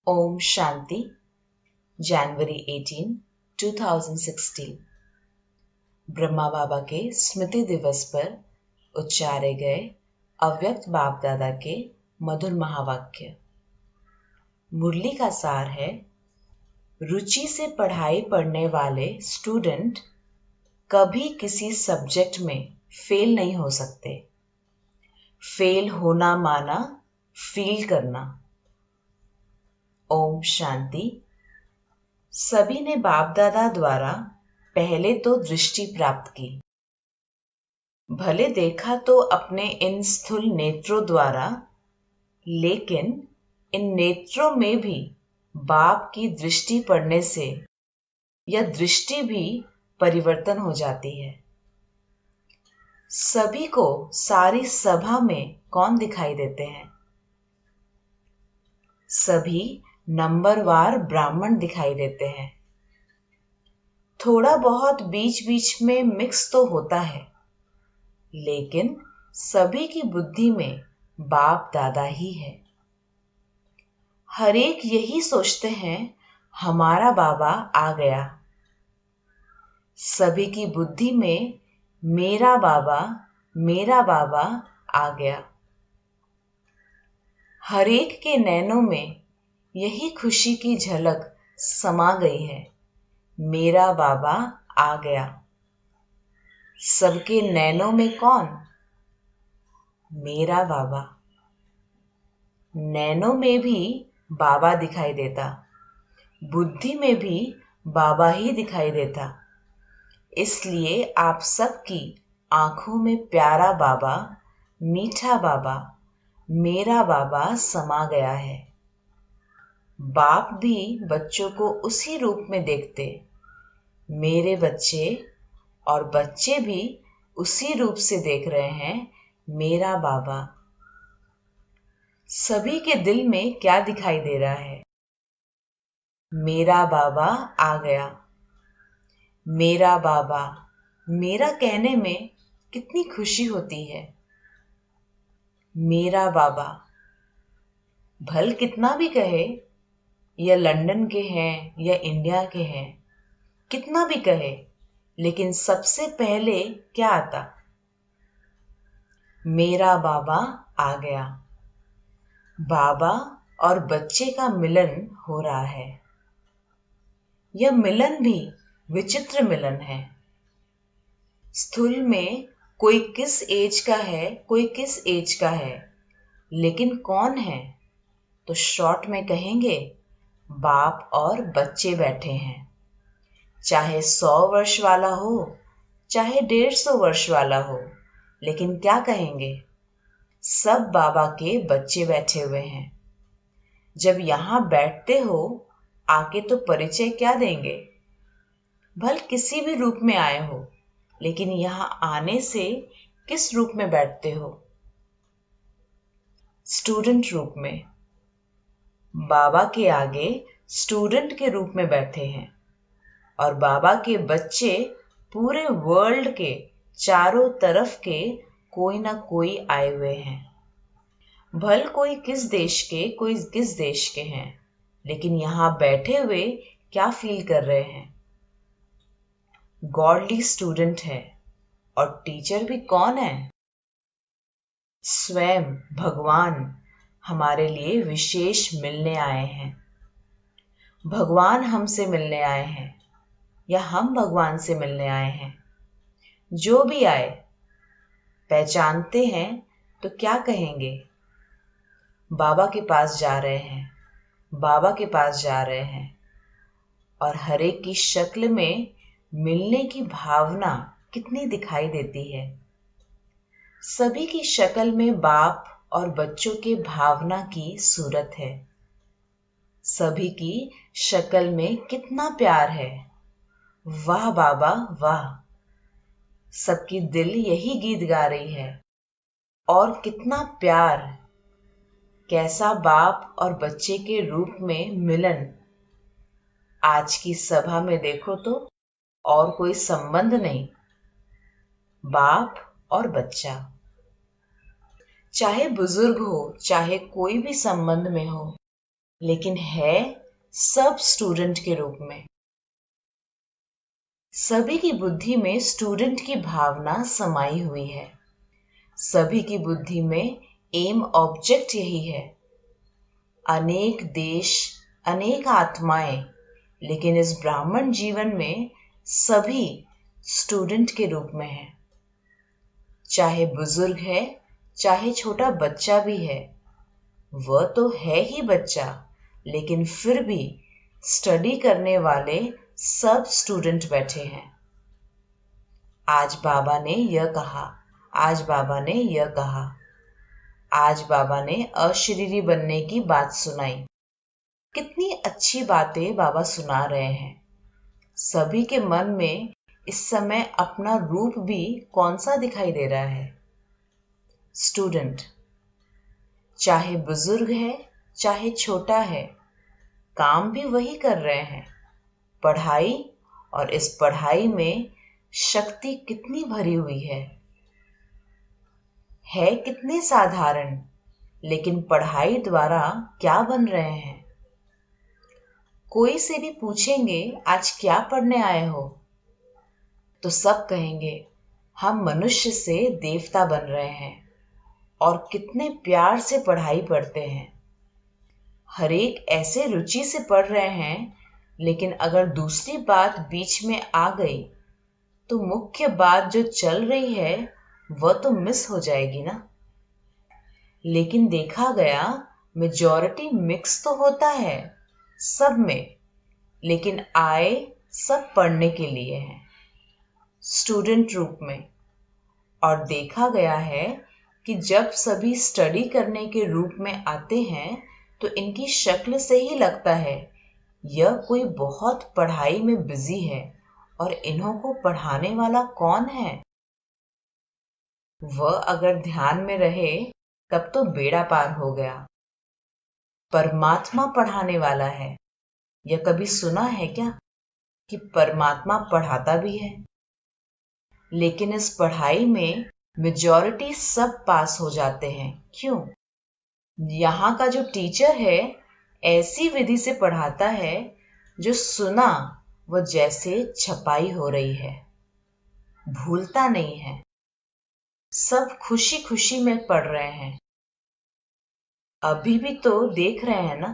ओम शांति। जनवरी 18, 2016 ब्रह्मा बाबा के स्मृति दिवस पर उच्चारे गए अव्यक्त बाप दादा के मधुर महावाक्य। मुरली का सार है, रुचि से पढ़ाई पढ़ने वाले स्टूडेंट कभी किसी सब्जेक्ट में फेल नहीं हो सकते। फेल होना माना फील करना। ओम शांति। सभी ने बाप दादा द्वारा पहले तो दृष्टि प्राप्त की। भले देखा तो अपने इन स्थूल नेत्रों द्वारा, लेकिन इन नेत्रों में भी बाप की दृष्टि पड़ने से यह दृष्टि भी परिवर्तन हो जाती है। सभी को सारी सभा में कौन दिखाई देते हैं? सभी नंबरवार ब्राह्मण दिखाई देते हैं। थोड़ा बहुत बीच बीच में मिक्स तो होता है, लेकिन सभी की बुद्धि में बाप दादा ही है। हर एक यही सोचते हैं, हमारा बाबा आ गया। सभी की बुद्धि में मेरा बाबा आ गया। हर एक के नैनों में यही खुशी की झलक समा गई है, मेरा बाबा आ गया। सबके नैनों में कौन? मेरा बाबा। नैनों में भी बाबा दिखाई देता, बुद्धि में भी बाबा ही दिखाई देता। इसलिए आप सबकी आंखों में प्यारा बाबा, मीठा बाबा, मेरा बाबा समा गया है। बाप भी बच्चों को उसी रूप में देखते, मेरे बच्चे, और बच्चे भी उसी रूप से देख रहे हैं, मेरा बाबा। सभी के दिल में क्या दिखाई दे रहा है? मेरा बाबा आ गया। मेरा बाबा, मेरा कहने में कितनी खुशी होती है। मेरा बाबा, भल कितना भी कहे, या लंदन के हैं या इंडिया के हैं, कितना भी कहे, लेकिन सबसे पहले क्या आता? मेरा बाबा आ गया। बाबा और बच्चे का मिलन हो रहा है। यह मिलन भी विचित्र मिलन है। स्थूल में कोई किस एज का है, कोई किस एज का है, लेकिन कौन है? तो शॉर्ट में कहेंगे, बाप और बच्चे बैठे हैं। चाहे 100 वर्ष वाला हो, चाहे 150 वर्ष वाला हो, लेकिन क्या कहेंगे? सब बाबा के बच्चे बैठे हुए हैं। जब यहां बैठते हो, आके तो परिचय क्या देंगे? भल किसी भी रूप में आए हो, लेकिन यहां आने से किस रूप में बैठते हो? स्टूडेंट रूप में। बाबा के आगे स्टूडेंट के रूप में बैठे हैं, और बाबा के बच्चे पूरे वर्ल्ड के चारों तरफ के कोई ना कोई आए हुए हैं। भल कोई किस देश के, कोई किस देश के हैं, लेकिन यहां बैठे हुए क्या फील कर रहे हैं? गॉडली स्टूडेंट है। और टीचर भी कौन है? स्वयं भगवान हमारे लिए विशेष मिलने आए हैं। भगवान हमसे मिलने आए हैं, या हम भगवान से मिलने आए हैं। जो भी आए, पहचानते हैं तो क्या कहेंगे? बाबा के पास जा रहे हैं, बाबा के पास जा रहे हैं। और हर एक की शक्ल में मिलने की भावना कितनी दिखाई देती है। सभी की शक्ल में बाप और बच्चों के भावना की सूरत है। सभी की शक्ल में कितना प्यार है। वाह बाबा वाह। सबकी दिल यही गीत गा रही है। और कितना प्यार, कैसा बाप और बच्चे के रूप में मिलन। आज की सभा में देखो तो और कोई संबंध नहीं, बाप और बच्चा। चाहे बुजुर्ग हो, चाहे कोई भी संबंध में हो, लेकिन है सब स्टूडेंट के रूप में। सभी की बुद्धि में स्टूडेंट की भावना समाई हुई है। सभी की बुद्धि में एम ऑब्जेक्ट यही है। अनेक देश, अनेक आत्माएं, लेकिन इस ब्राह्मण जीवन में सभी स्टूडेंट के रूप में है। चाहे बुजुर्ग है, चाहे छोटा बच्चा भी है, वह तो है ही बच्चा, लेकिन फिर भी स्टडी करने वाले सब स्टूडेंट बैठे हैं। आज बाबा ने यह कहा, आज बाबा ने यह कहा, आज बाबा ने अशरीरी बनने की बात सुनाई। कितनी अच्छी बातें बाबा सुना रहे हैं। सभी के मन में इस समय अपना रूप भी कौन सा दिखाई दे रहा है? स्टूडेंट। चाहे बुजुर्ग है, चाहे छोटा है, काम भी वही कर रहे हैं, पढ़ाई। और इस पढ़ाई में शक्ति कितनी भरी हुई है कितने साधारण, लेकिन पढ़ाई द्वारा क्या बन रहे हैं? कोई से भी पूछेंगे आज क्या पढ़ने आए हो, तो सब कहेंगे हम मनुष्य से देवता बन रहे हैं और कितने प्यार से पढ़ाई पढ़ते हैं। हर एक ऐसे रुचि से पढ़ रहे हैं, लेकिन अगर दूसरी बात बीच में आ गई तो मुख्य बात जो चल रही है वह तो मिस हो जाएगी ना। लेकिन देखा गया मेजॉरिटी मिक्स तो होता है सब में, लेकिन आए सब पढ़ने के लिए हैं, स्टूडेंट रूप में। और देखा गया है कि जब सभी स्टडी करने के रूप में आते हैं तो इनकी शक्ल से ही लगता है यह कोई बहुत पढ़ाई में बिजी है, और इन्हों को पढ़ाने वाला कौन है? वह अगर ध्यान में रहे तब तो बेड़ा पार हो गया। परमात्मा पढ़ाने वाला है। यह कभी सुना है क्या कि परमात्मा पढ़ाता भी है? लेकिन इस पढ़ाई में मेजॉरिटी सब पास हो जाते हैं। क्यों? यहाँ का जो टीचर है ऐसी विधि से पढ़ाता है जो सुना वो जैसे छपाई हो रही है, भूलता नहीं है। सब खुशी खुशी में पढ़ रहे हैं। अभी भी तो देख रहे हैं ना,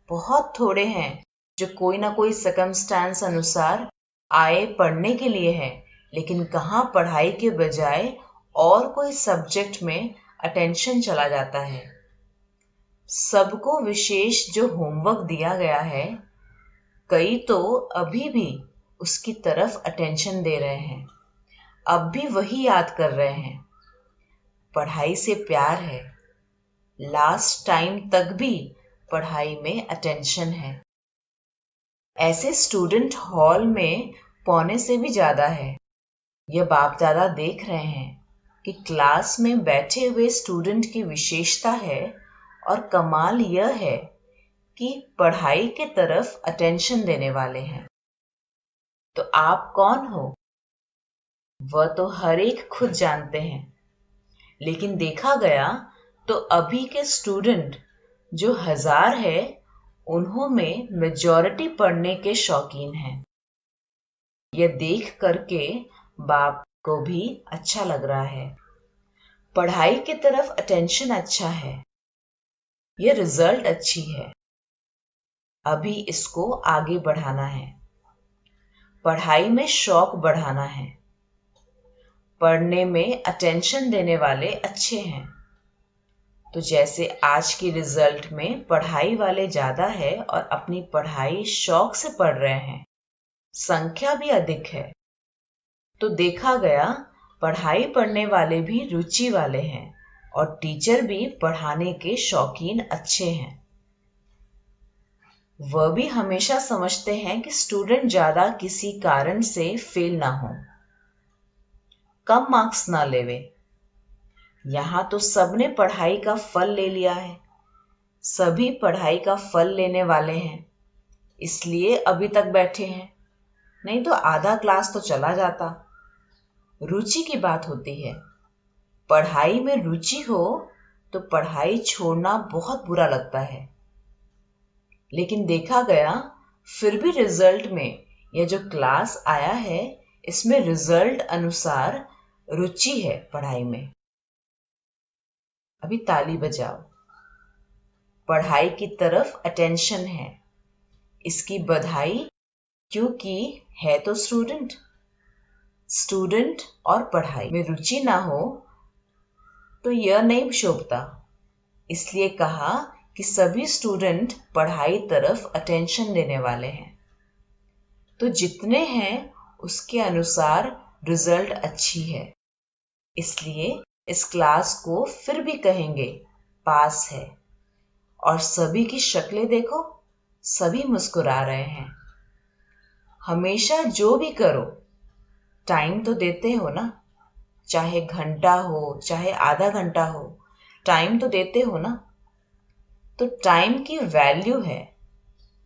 बहुत थोड़े हैं जो कोई ना कोई सर्कमस्टेंस अनुसार आए पढ़ने के लिए है, लेकिन कहाँ पढ़ाई के बजाय और कोई सब्जेक्ट में अटेंशन चला जाता है। सबको विशेष जो होमवर्क दिया गया है, कई तो अभी भी उसकी तरफ अटेंशन दे रहे हैं, अब भी वही याद कर रहे हैं। पढ़ाई से प्यार है, लास्ट टाइम तक भी पढ़ाई में अटेंशन है। ऐसे स्टूडेंट हॉल में पौने से भी ज्यादा है। यह बाप दादा देख रहे हैं कि क्लास में बैठे हुए स्टूडेंट की विशेषता है, और कमाल यह है कि पढ़ाई के तरफ अटेंशन देने वाले हैं। तो आप कौन हो? वह तो हर एक खुद जानते हैं, लेकिन देखा गया तो अभी के स्टूडेंट जो 1000 है, उन्हों में मेजॉरिटी पढ़ने के शौकीन हैं। यह देख करके बाप को भी अच्छा लग रहा है। पढ़ाई की तरफ अटेंशन अच्छा है, यह रिजल्ट अच्छी है। अभी इसको आगे बढ़ाना है, पढ़ाई में शौक बढ़ाना है। पढ़ने में अटेंशन देने वाले अच्छे हैं। तो जैसे आज की रिजल्ट में पढ़ाई वाले ज्यादा है और अपनी पढ़ाई शौक से पढ़ रहे हैं, संख्या भी अधिक है, तो देखा गया पढ़ाई पढ़ने वाले भी रुचि वाले हैं और टीचर भी पढ़ाने के शौकीन अच्छे हैं। वह भी हमेशा समझते हैं कि स्टूडेंट ज्यादा किसी कारण से फेल ना हो, कम मार्क्स ना लेवे। यहां तो सबने पढ़ाई का फल ले लिया है, सभी पढ़ाई का फल लेने वाले हैं, इसलिए अभी तक बैठे हैं, नहीं तो आधा क्लास तो चला जाता। रुचि की बात होती है, पढ़ाई में रुचि हो तो पढ़ाई छोड़ना बहुत बुरा लगता है। लेकिन देखा गया फिर भी रिजल्ट में यह जो क्लास आया है, इसमें रिजल्ट अनुसार रुचि है पढ़ाई में। अभी ताली बजाओ, पढ़ाई की तरफ अटेंशन है, इसकी बधाई, क्योंकि है तो स्टूडेंट। स्टूडेंट और पढ़ाई में रुचि ना हो तो यह नहीं शोभता। इसलिए कहा कि सभी स्टूडेंट पढ़ाई तरफ अटेंशन देने वाले हैं। तो जितने हैं उसके अनुसार रिजल्ट अच्छी है, इसलिए इस क्लास को फिर भी कहेंगे पास है। और सभी की शक्लें देखो, सभी मुस्कुरा रहे हैं। हमेशा जो भी करो टाइम तो देते हो ना, चाहे घंटा हो चाहे आधा घंटा हो, टाइम तो देते हो ना। तो टाइम की वैल्यू है,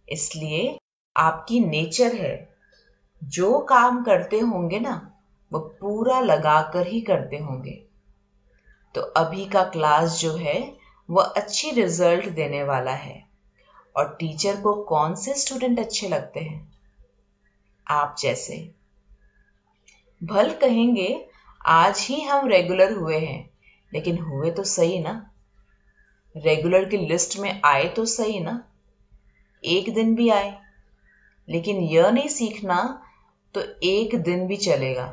इसलिए आपकी नेचर है, जो काम करते होंगे ना वो पूरा लगाकर ही करते होंगे। तो अभी का क्लास जो है वह अच्छी रिजल्ट देने वाला है। और टीचर को कौन से स्टूडेंट अच्छे लगते हैं? आप जैसे। भल कहेंगे आज ही हम रेगुलर हुए हैं, लेकिन हुए तो सही ना। रेगुलर की लिस्ट में आए तो सही ना, एक दिन भी आए। लेकिन यह नहीं सीखना तो एक दिन भी चलेगा,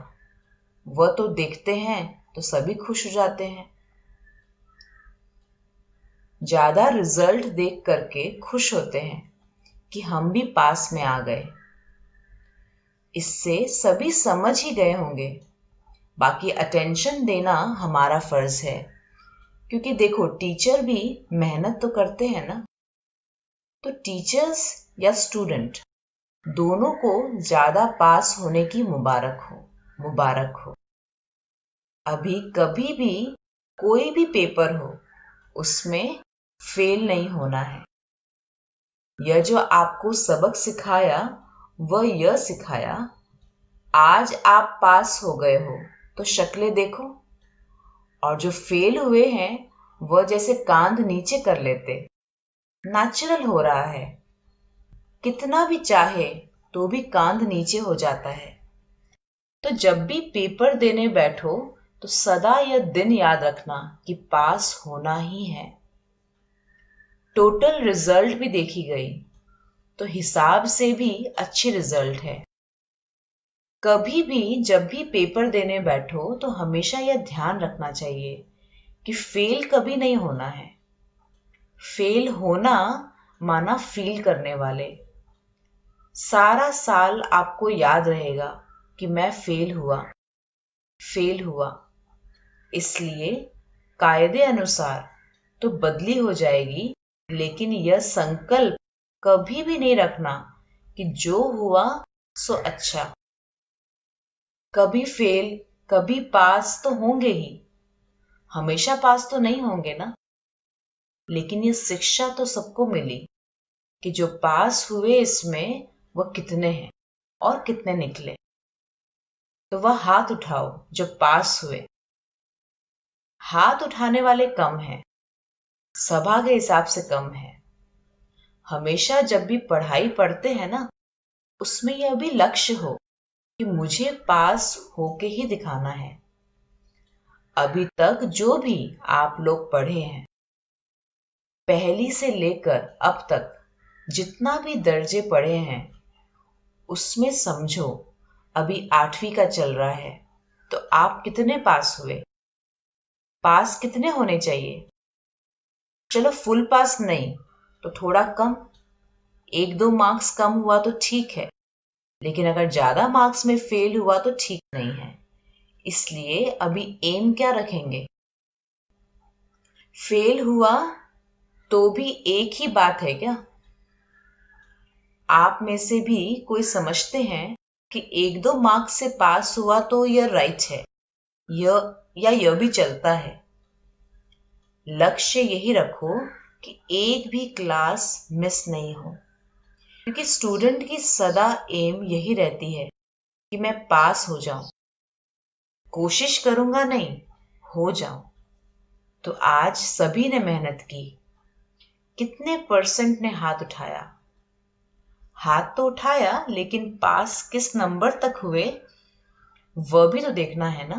वह तो देखते हैं तो सभी खुश हो जाते हैं। ज्यादा रिजल्ट देख करके खुश होते हैं कि हम भी पास में आ गए। इससे सभी समझ ही गए होंगे। बाकी अटेंशन देना हमारा फर्ज है, क्योंकि देखो टीचर भी मेहनत तो करते हैं ना। तो टीचर्स या स्टूडेंट दोनों को ज्यादा पास होने की मुबारक हो। अभी कभी भी कोई भी पेपर हो उसमें फेल नहीं होना है। यह जो आपको सबक सिखाया वह यह सिखाया, आज आप पास हो गए हो तो शक्लें देखो। और जो फेल हुए हैं वह जैसे कांध नीचे कर लेते, नेचुरल हो रहा है। कितना भी चाहे तो भी कांध नीचे हो जाता है। तो जब भी पेपर देने बैठो तो सदा यह दिन याद रखना कि पास होना ही है। टोटल रिजल्ट भी देखी गई तो हिसाब से भी अच्छी रिजल्ट है। कभी भी जब भी पेपर देने बैठो तो हमेशा यह ध्यान रखना चाहिए कि फेल कभी नहीं होना है। फेल होना माना फील करने वाले। सारा साल आपको याद रहेगा कि मैं फेल हुआ। इसलिए कायदे अनुसार तो बदली हो जाएगी, लेकिन यह संकल्प कभी भी नहीं रखना कि जो हुआ सो अच्छा। कभी फेल कभी पास तो होंगे ही, हमेशा पास तो नहीं होंगे ना। लेकिन ये शिक्षा तो सबको मिली कि जो पास हुए इसमें वह कितने हैं और कितने निकले। तो वह हाथ उठाओ जो पास हुए। हाथ उठाने वाले कम हैं, सभा के हिसाब से कम है। हमेशा जब भी पढ़ाई पढ़ते हैं ना, उसमें यह भी लक्ष्य हो कि मुझे पास होके ही दिखाना है। अभी तक जो भी आप लोग पढ़े हैं, पहली से लेकर अब तक जितना भी दर्जे पढ़े हैं, उसमें समझो अभी 8वीं का चल रहा है तो आप कितने पास हुए? पास कितने होने चाहिए? चलो फुल पास नहीं तो थोड़ा कम, 1-2 मार्क्स कम हुआ तो ठीक है, लेकिन अगर ज्यादा मार्क्स में फेल हुआ तो ठीक नहीं है। इसलिए अभी एम क्या रखेंगे? फेल हुआ तो भी एक ही बात है क्या? आप में से भी कोई समझते हैं कि 1-2 मार्क्स से पास हुआ तो यह राइट है, यह भी चलता है। लक्ष्य यही रखो कि एक भी क्लास मिस नहीं हो, क्योंकि स्टूडेंट की सदा एम यही रहती है कि मैं पास हो जाऊं। कोशिश करूंगा नहीं, हो जाऊं। तो आज सभी ने मेहनत की। कितने परसेंट ने हाथ उठाया? हाथ तो उठाया, लेकिन पास किस नंबर तक हुए वह भी तो देखना है ना।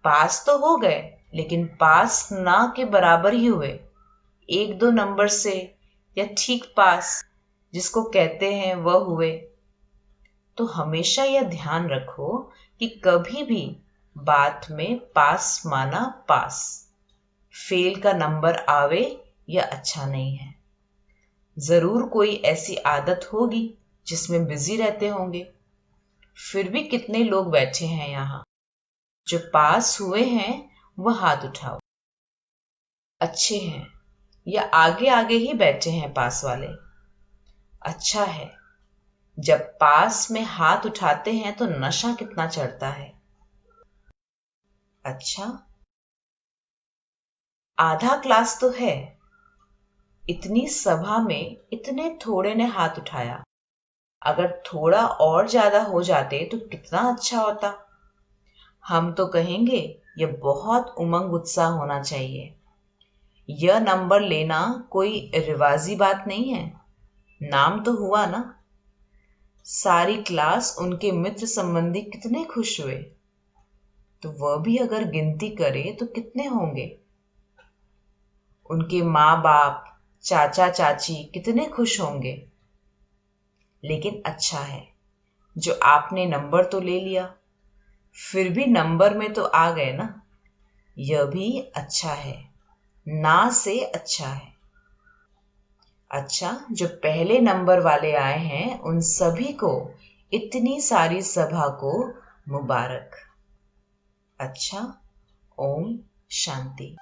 पास तो हो गए, लेकिन पास ना के बराबर ही हुए, 1-2 नंबर से, या ठीक पास जिसको कहते हैं वह हुए। तो हमेशा यह ध्यान रखो कि कि कभी भी बात में पास माना पास, फेल का नंबर आवे या अच्छा नहीं है। जरूर कोई ऐसी आदत होगी जिसमें बिजी रहते होंगे। फिर भी कितने लोग बैठे हैं यहाँ जो पास हुए हैं, वह हाथ उठाओ। अच्छे हैं या आगे आगे ही बैठे हैं पास वाले? अच्छा है, जब पास में हाथ उठाते हैं तो नशा कितना चढ़ता है। अच्छा, आधा क्लास तो है, इतनी सभा में इतने थोड़े ने हाथ उठाया। अगर थोड़ा और ज्यादा हो जाते तो कितना अच्छा होता। हम तो कहेंगे यह बहुत उमंग उत्साह होना चाहिए। यह नंबर लेना कोई रिवाजी बात नहीं है। नाम तो हुआ ना। सारी क्लास, उनके मित्र संबंधी कितने खुश हुए। तो वह भी अगर गिनती करे तो कितने होंगे। उनके माँ बाप, चाचा चाची कितने खुश होंगे। लेकिन अच्छा है जो आपने नंबर तो ले लिया, फिर भी नंबर में तो आ गए ना। यह भी अच्छा है, ना से अच्छा है। अच्छा, जो पहले नंबर वाले आए हैं उन सभी को, इतनी सारी सभा को मुबारक। अच्छा, ओम शांति।